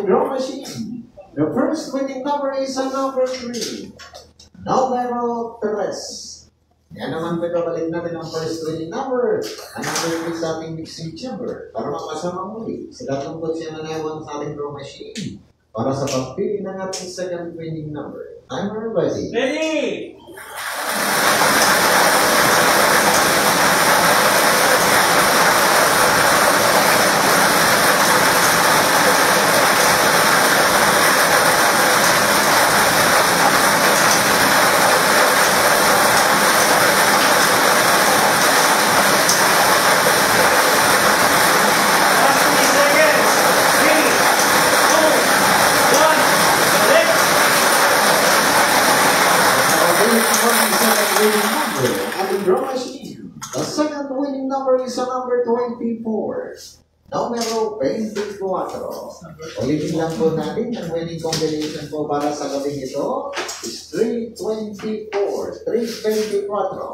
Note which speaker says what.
Speaker 1: draw machine. The first winning number is a number 3. Numero 3. Yan naman pagkabalik natin ang first winning number. Ang number 3 sa ating mixing chamber. Para makasama muli. Sila tungkol siya nanayawang sa ating draw machine. Para sa pagpili ng ating second winning number. Timer ready.
Speaker 2: Ready!
Speaker 1: The second winning number is a number 24. Numero 24. Ulitin lang po natin ang winning combination po para sa gabing ito is 324. 324.